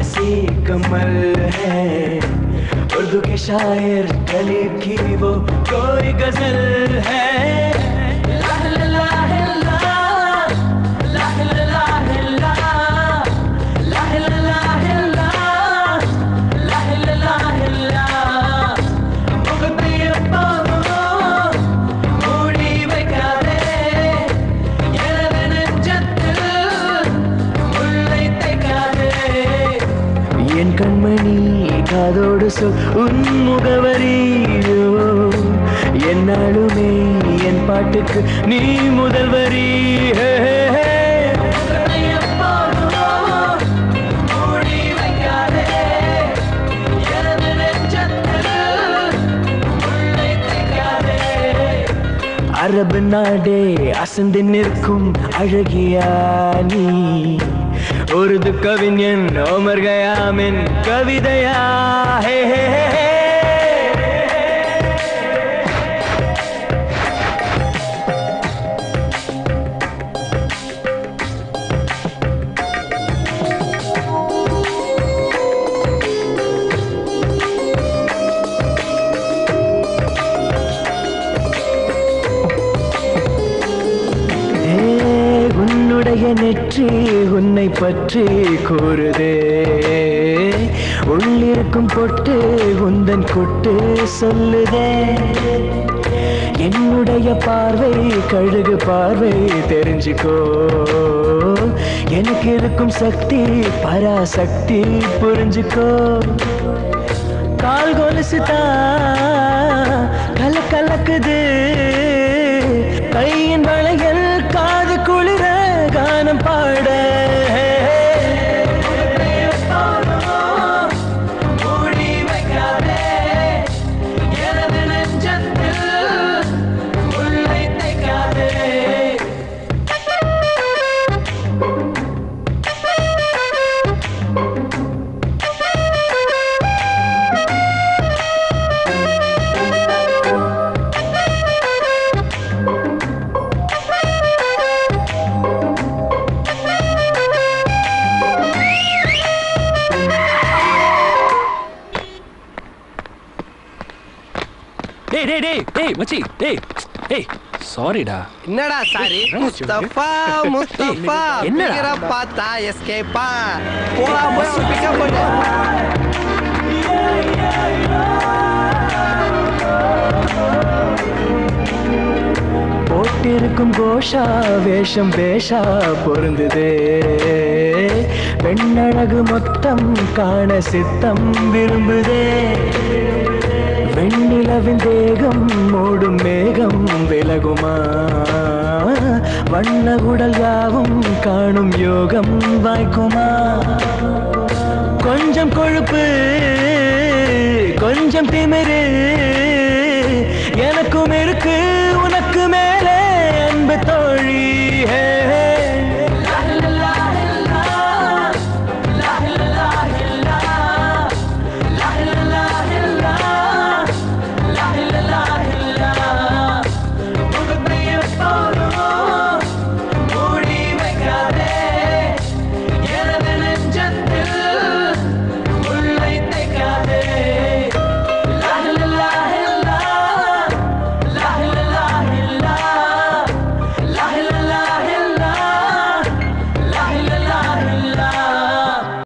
हंसी कमल है उर्दू के शायर कलीब की वो कोई गजल है கண்மணி காதோடு சொல் உன் முகவரியோ என்னாலுமே என் பாட்டுக்கு நீ முதல்வரி அரபு நாடே அசந்து நிற்கும் அழகியா நீ उर्दू कविஞன் ओमर गयामिन कविதையா हे हे நெற்றி உன்னை பற்றி கூறுதே உள்ளிருக்கும் பொட்டு உந்தன் கொட்டு சொல்லுதே என்னுடைய பார்வை கழுகு பார்வை தெரிஞ்சுக்கோ எனக்கு இருக்கும் சக்தி பராசக்தி புரிஞ்சுக்கோ கால் கொலுசுதான் கலக்குது கையின் வளையல் காது குளிர கானம் பாட டேய் மச்சி டேய் ஏய் சாரிடா என்னடா சாரி முஸ்தபா என்னடா பார்த்தா எஸ்கேப்பா போலாம் போய் பிக்கப் பண்ணு போட்டிருக்கும் கோஷா வேஷம் பேஷா பொருந்துதே பெண்ணழகு மொத்தம் காண சித்தம் விரும்புதே வெண்ணிலவின் தேகம் மூடும் மேகம் விலகுமா வண்ண உடல் யாவும் காணும் யோகம் வாய்க்குமா கொஞ்சம் கொழுப்பு கொஞ்சம் திமிரு